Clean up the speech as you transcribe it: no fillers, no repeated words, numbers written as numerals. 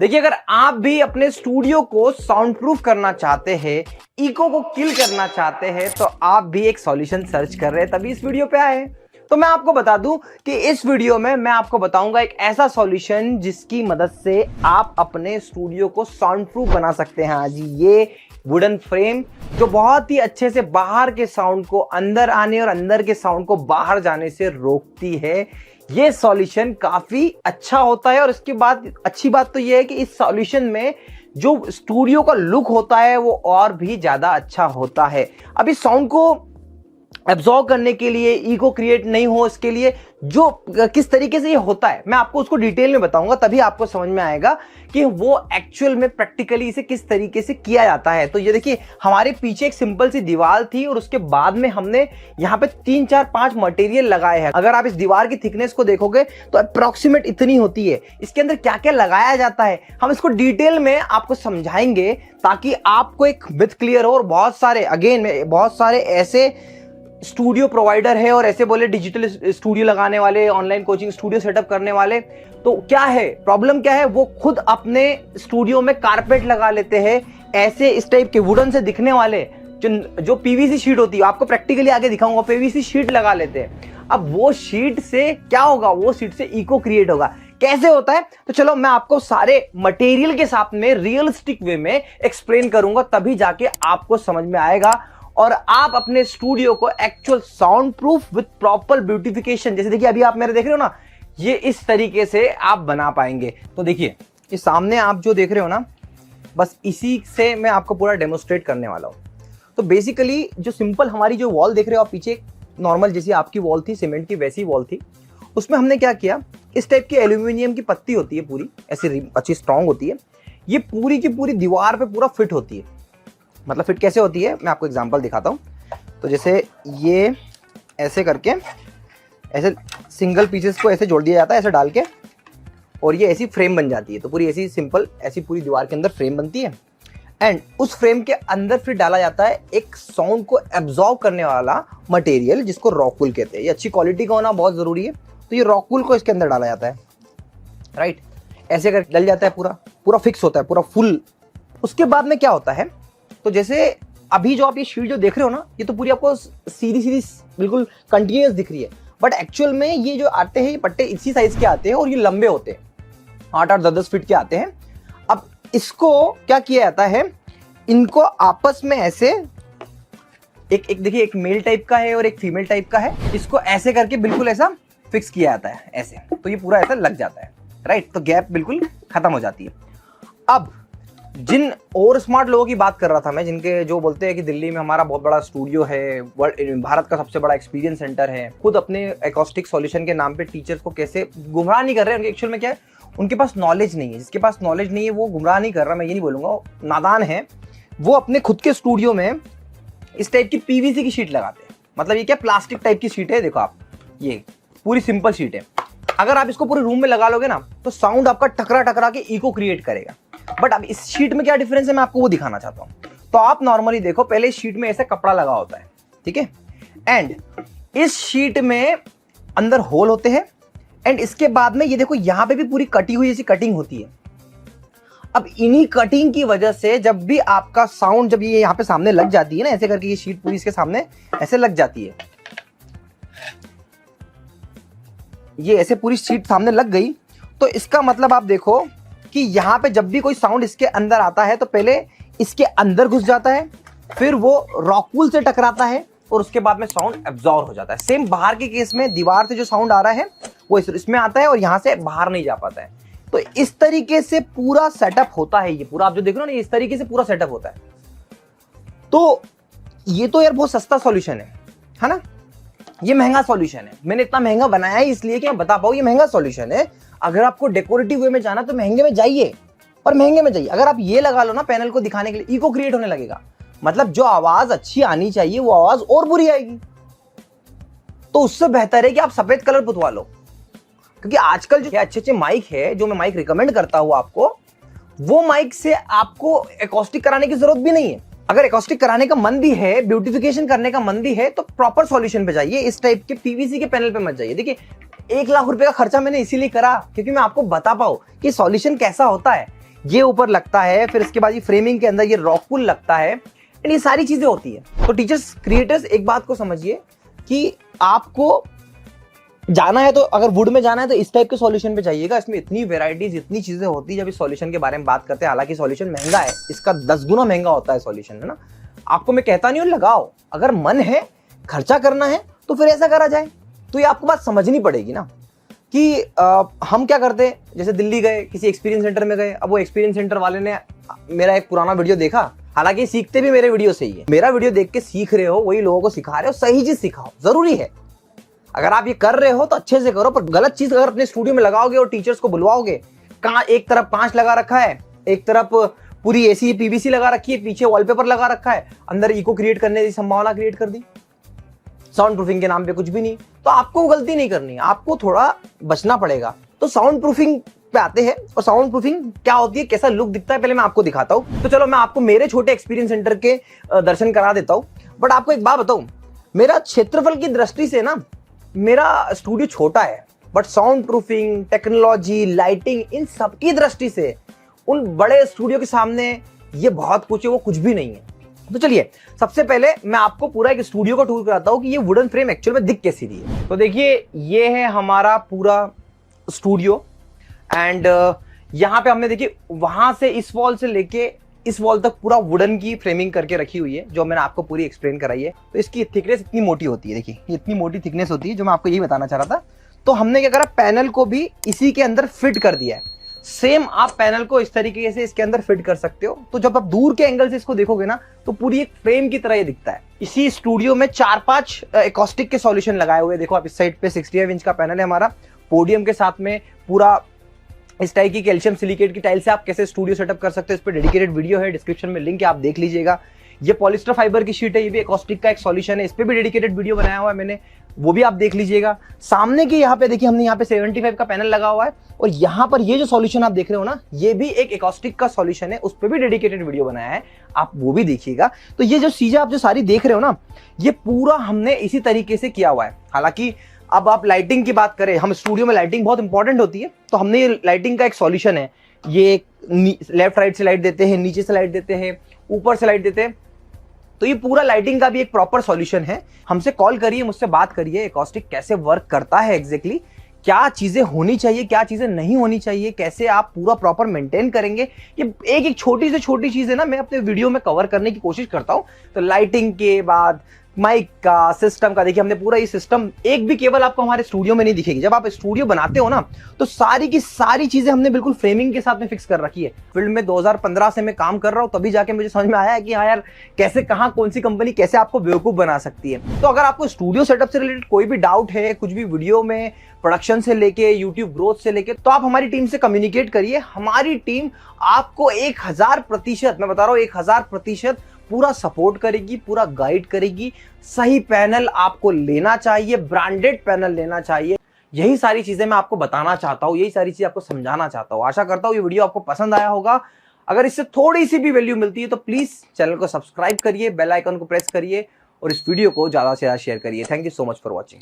देखिए, अगर आप भी अपने स्टूडियो को साउंड प्रूफ करना चाहते हैं, इको को किल करना चाहते हैं, तो आप भी एक सॉल्यूशन सर्च कर रहे हैं, तभी इस वीडियो पे आए हैं। तो मैं आपको बता दूं कि इस वीडियो में मैं आपको बताऊंगा एक ऐसा सॉल्यूशन जिसकी मदद से आप अपने स्टूडियो को साउंड प्रूफ बना सकते हैं। हाँ जी, ये वुडन फ्रेम जो बहुत ही अच्छे से बाहर के साउंड को अंदर आने और अंदर के साउंड को बाहर जाने से रोकती है। ये सॉल्यूशन काफी अच्छा होता है और इसके बाद अच्छी बात तो ये है कि इस सॉल्यूशन में जो स्टूडियो का लुक होता है वो और भी ज्यादा अच्छा होता है। अब इस साउंड को एब्जॉर्ब करने के लिए, ईगो क्रिएट नहीं हो इसके लिए जो किस तरीके से ये होता है, मैं आपको उसको डिटेल में बताऊंगा, तभी आपको समझ में आएगा कि वो एक्चुअल में प्रैक्टिकली इसे किस तरीके से किया जाता है। तो ये देखिए, हमारे पीछे एक सिंपल सी दीवार थी और उसके बाद में हमने यहाँ पे 3 4 5 मटेरियल लगाए हैं। अगर आप इस दीवार की थिकनेस को देखोगे तो अप्रोक्सीमेट इतनी होती है। इसके अंदर क्या क्या लगाया जाता है हम इसको डिटेल में आपको समझाएंगे ताकि आपको एक मिथ क्लियर हो। और बहुत सारे ऐसे स्टूडियो प्रोवाइडर है और ऐसे बोले डिजिटल स्टूडियो लगाने वाले, ऑनलाइन कोचिंग स्टूडियो सेटअप करने वाले, तो क्या है प्रॉब्लम, क्या है, वो खुद अपने स्टूडियो में कारपेट लगा लेते हैं, ऐसे इस टाइप के वुडन से दिखने वाले जो पीवीसी शीट होती है, आपको प्रैक्टिकली आगे दिखाऊंगा, पीवीसी शीट लगा लेते हैं। अब वो शीट से क्या होगा, वो शीट से इको क्रिएट होगा। कैसे होता है, तो चलो मैं आपको सारे मटेरियल के साथ में रियलिस्टिक वे में एक्सप्लेन करूंगा, तभी जाके आपको समझ में आएगा और आप अपने स्टूडियो को actual sound proof with proper beautification, जैसे देखिए अभी आप मेरे देख रहे हो ना, ये इस तरीके से आप बना पाएंगे। तो देखिए, ये सामने आप जो देख रहे हो ना, बस इसी से मैं आपको पूरा डेमोस्ट्रेट करने वाला हूं। तो बेसिकली जो सिंपल हमारी जो वॉल देख रहे हो आप पीछे, नॉर्मल जैसी आपकी वॉल थी सीमेंट की, वैसी वॉल थी। उसमें हमने क्या किया, इस टाइप की एल्यूमिनियम की पत्ती होती है, पूरी ऐसी अच्छी स्ट्रांग होती है, ये पूरी की पूरी दीवार पे पूरा फिट होती है। मतलब फिट कैसे होती है, मैं आपको एग्जांपल दिखाता हूँ। तो जैसे ये ऐसे करके, ऐसे सिंगल पीसेस को ऐसे जोड़ दिया जाता है, ऐसे डाल के, और ये ऐसी फ्रेम बन जाती है। तो पूरी ऐसी सिंपल ऐसी पूरी दीवार के अंदर फ्रेम बनती है एंड उस फ्रेम के अंदर फिर डाला जाता है एक साउंड को एब्जॉर्ब करने वाला मटेरियल जिसको रॉकवूल कहते हैं। ये अच्छी क्वालिटी का होना बहुत जरूरी है, तो ये रॉकवूल को इसके अंदर डाला जाता है, राइट। ऐसे करके डल जाता है, पूरा पूरा फिक्स होता है, पूरा फुल। उसके बाद में क्या होता है, तो जैसे अभी जो आप ये शीट जो देख रहे हो ना, ये तो पूरी आपको सीधी सीधी बिल्कुल कंटिन्यूअस दिख रही है, बट एक्चुअल में ये जो आते हैं, ये पट्टे इसी साइज के आते हैं और ये लंबे होते हैं, 8-8 10-10 फीट के आते हैं। अब इसको क्या किया जाता है, इनको आपस में ऐसे एक देखिए, एक मेल टाइप का है और एक फीमेल टाइप का है, इसको ऐसे करके बिल्कुल ऐसा फिक्स किया जाता है ऐसे, तो ये पूरा ऐसा लग जाता है, राइट। तो गैप बिल्कुल खत्म हो जाती है। अब जिन और स्मार्ट लोगों की बात कर रहा था मैं, जिनके जो बोलते हैं कि दिल्ली में हमारा बहुत बड़ा स्टूडियो है, भारत का सबसे बड़ा एक्सपीरियंस सेंटर है, खुद अपने एकॉस्टिक सॉल्यूशन के नाम पे टीचर्स को कैसे गुमराह नहीं कर रहे हैं। एक्चुअल में क्या है, उनके पास नॉलेज नहीं है। जिसके पास नॉलेज नहीं है वो गुमराह नहीं कर रहा, मैं ये नहीं बोलूंगा, नादान है। वो अपने खुद के स्टूडियो में इस टाइप की पीवीसी की शीट लगाते हैं। मतलब ये क्या, प्लास्टिक टाइप की शीट है, देखो आप, ये पूरी सिंपल शीट है। अगर आप इसको पूरे रूम में लगा लोगे ना, तो साउंड आपका टकरा टकरा के इको क्रिएट करेगा। बट अब इस शीट में क्या डिफरेंस है, मैं आपको वो दिखाना चाहता हूं। तो आप नॉर्मली देखो, पहले इस शीट में ऐसा कपड़ा लगा होता है, ठीक है, एंड इस शीट में अंदर होल होते हैं एंड इसके बाद में ये देखो, यहां पे भी पूरी कटी हुई ऐसी कटिंग होती है। अब इन्हीं कटिंग की वजह से जब भी आपका साउंड, जब ये यहां पे सामने लग जाती है ना, ऐसे करके ये शीट पूरी इसके सामने ऐसे लग जाती है, ये ऐसे पूरी शीट सामने लग गई, तो इसका मतलब आप देखो कि यहां पे जब भी कोई साउंड इसके अंदर आता है तो पहले इसके अंदर घुस जाता है, फिर वो रॉकवूल से टकराता है और उसके बाद में साउंड एब्जॉर्ब हो जाता है। सेम बाहर के केस में दीवार से जो साउंड आ रहा है वो इसमें आता है और यहां से बाहर नहीं जा पाता है। तो इस तरीके से पूरा सेटअप होता है, ये पूरा आप जो देख रहे हो ना, इस तरीके से पूरा सेटअप होता है। तो ये तो यार बहुत सस्ता सॉल्यूशन है ना, ये महंगा सॉल्यूशन है। मैंने इतना महंगा बनाया है इसलिए कि मैं बता पाऊं ये महंगा सॉल्यूशन है। अगर आपको डेकोरेटिव वे में जाना तो महंगे में जाइए, और महंगे में जाइए। अगर आप ये लगा लो ना पैनल को दिखाने के लिए, इको क्रिएट होने लगेगा। मतलब जो आवाज अच्छी आनी चाहिए वो आवाज और बुरी आएगी। तो उससे बेहतर है कि आप सफेद कलर पुतवा लो, क्योंकि आजकल जो अच्छे अच्छे माइक है, जो मैं माइक रिकमेंड करता हूं आपको, वो माइक से आपको एकॉस्टिक कराने की जरूरत भी नहीं है। अगर एकॉस्टिक कराने का मन भी है, ब्यूटिफिकेशन करने का मन भी है, तो प्रॉपर सॉल्यूशन पे जाइए, इस टाइप के पीवीसी के पैनल पे मत जाइए। देखिए 1 लाख रुपए का खर्चा मैंने इसीलिए करा क्योंकि मैं आपको बता पाऊं कि सॉल्यूशन कैसा होता है। ये ऊपर लगता है, फिर इसके बाद ये फ्रेमिंग के अंदर ये रॉकपुल लगता है, एंड ये सारी चीजें होती है। तो टीचर्स, क्रिएटर्स, एक बात को समझिए कि आपको जाना है तो अगर वुड में जाना है तो इस टाइप के सॉल्यूशन पे जाइएगा। इसमें इतनी वेराइटीज, इतनी चीजें होती है जब इस सॉल्यूशन के बारे में बात करते हैं। हालांकि सॉल्यूशन महंगा है, इसका 10 गुना महंगा होता है सॉल्यूशन, है ना। आपको मैं कहता नहीं हूं लगाओ, अगर मन है खर्चा करना है तो फिर ऐसा करा जाए। तो ये आपको बात समझनी पड़ेगी ना कि हम क्या करते हैं, जैसे दिल्ली गए, किसी एक्सपीरियंस सेंटर में गए, अब वो एक्सपीरियंस सेंटर वाले ने मेरा एक पुराना वीडियो देखा, हालांकि सीखते भी मेरे वीडियो से ही है। मेरा वीडियो देख के सीख रहे हो, वही लोगों को सिखा रहे हो, सही चीज सिखाओ, जरूरी है। अगर आप ये कर रहे हो तो अच्छे से करो, पर गलत चीज अगर अपने स्टूडियो में लगाओगे और टीचर्स को बुलवाओगे, कहाँ एक तरफ कांच लगा रखा है, एक तरफ पूरी एसी पीवीसी लगा रखी है, पीछे वॉलपेपर लगा रखा है, अंदर इको क्रिएट करने की संभावना क्रिएट कर दी, साउंड प्रूफिंग के नाम पे कुछ भी नहीं, तो आपको गलती नहीं करनी, आपको थोड़ा बचना पड़ेगा। तो साउंड प्रूफिंग पे आते हैं, और साउंड प्रूफिंग क्या होती है, कैसा लुक दिखता है, पहले मैं आपको दिखाता हूं। तो चलो मैं आपको मेरे छोटे एक्सपीरियंस सेंटर के दर्शन करा देता हूं। बट आपको एक बात बताऊं, मेरा क्षेत्रफल की दृष्टि से ना मेरा स्टूडियो छोटा है, but sound proofing, technology, lighting, इन सब की दृष्टि से उन बड़े स्टूडियो के सामने ये बहुत कुछ है, वो कुछ भी नहीं है। तो चलिए सबसे पहले मैं आपको पूरा एक स्टूडियो का टूर कराता हूं कि ये वुडन फ्रेम एक्चुअल में दिख कैसी रही है। तो देखिए ये है हमारा पूरा स्टूडियो, एंड यहाँ पे हमने देखिए वहां से इस वॉल से लेके इस वॉल तक पूरा वुडन की फ्रेमिंग करके रखी हुई है, जो मैंने आपको पूरी एक्सप्लेन कराई है। तो इसकी थिकनेस इतनी मोटी होती है, देखिए ये इतनी मोटी थिकनेस होती है, जो मैं आपको यही बताना चाह रहा था। तो हमने क्या करा, पैनल को भी इसी के अंदर फिट कर दिया है। सेम आप पैनल को इस तरीके से इसके अंदर फिट कर सकते हो। तो जब आप दूर के एंगल से इसको देखोगे ना, तो पूरी एक फ्रेम की तरह ये दिखता है। इसी स्टूडियो में 4-5 एकॉस्टिक के सॉल्यूशन लगाए हुए। देखो आप इस साइड पे 65 इंच का पैनल है हमारा, पोडियम के साथ में पूरा इस टाइप की कैल्शियम सिलिकेट की टाइल से आप कैसे स्टूडियो सेटअप कर सकते हो, इस पर डेडिकेटेड वीडियो है, डिस्क्रिप्शन में लिंक है, आप देख लीजिएगा। ये पॉलिस्टर फाइबर की शीट है, ये भी एकॉस्टिक का एक सॉल्यूशन है, इस पे भी डेडिकेटेड वीडियो बनाया हुआ है मैंने, वो भी आप देख लीजिएगा। सामने की यहाँ पे देखिए हमने यहाँ पे 75 का पैनल लगा हुआ है, और यहाँ पर ये जो सॉल्यूशन आप देख रहे हो ना, ये भी एक एकॉस्टिक का सॉल्यूशन है, उस पर भी डेडिकेटेड वीडियो बनाया है, आप वो भी देखिएगा। तो ये जो चीजें आप जो सारी देख रहे हो ना, ये पूरा हमने इसी तरीके से किया हुआ है। हालांकि अब आप लाइटिंग की बात करें, हम स्टूडियो में लाइटिंग बहुत इंपॉर्टेंट होती है, तो हमने ये लाइटिंग का एक सॉल्यूशन है, ये लेफ्ट राइट से लाइट देते हैं, नीचे से लाइट देते हैं, ऊपर से लाइट देते हैं। तो ये पूरा लाइटिंग का भी एक प्रॉपर सॉल्यूशन है। हमसे कॉल करिए, मुझसे बात करिए, एकॉस्टिक कैसे वर्क करता है, एग्जैक्टली क्या चीजें होनी चाहिए, क्या चीजें नहीं होनी चाहिए, कैसे आप पूरा प्रॉपर मेंटेन करेंगे। ये एक एक छोटी से छोटी चीज है ना, मैं अपने वीडियो में कवर करने की कोशिश करता हूं। तो लाइटिंग के बाद माइक का, सिस्टम का, देखिए हमने पूरा ये सिस्टम, एक भी केबल आपको हमारे स्टूडियो में नहीं दिखेगी। जब आप स्टूडियो बनाते हो ना, तो सारी की सारी चीजें हमने बिल्कुल फ्रेमिंग के साथ में फिक्स कर रखी है। फील्ड में 2015 से मैं काम कर रहा हूं, तभी जाके मुझे समझ में आया है कि हाँ यार, कैसे कहाँ कौन सी कंपनी कैसे आपको बेवकूफ बना सकती है। तो अगर आपको स्टूडियो सेटअप से रिलेटेड कोई भी डाउट है, कुछ भी वीडियो में प्रोडक्शन से लेके यूट्यूब ग्रोथ से लेके, तो आप हमारी टीम से कम्युनिकेट करिए। हमारी टीम आपको 1000%, मैं बता रहा हूँ 1000% पूरा सपोर्ट करेगी, पूरा गाइड करेगी। सही पैनल आपको लेना चाहिए, ब्रांडेड पैनल लेना चाहिए। यही सारी चीजें मैं आपको बताना चाहता हूं, यही सारी चीजें आपको समझाना चाहता हूं। आशा करता हूं ये वीडियो आपको पसंद आया होगा। अगर इससे थोड़ी सी भी वैल्यू मिलती है तो प्लीज चैनल को सब्सक्राइब करिए, बेल आइकन को प्रेस करिए, और इस वीडियो को ज्यादा से ज्यादा शेयर करिए। Thank you so much for watching.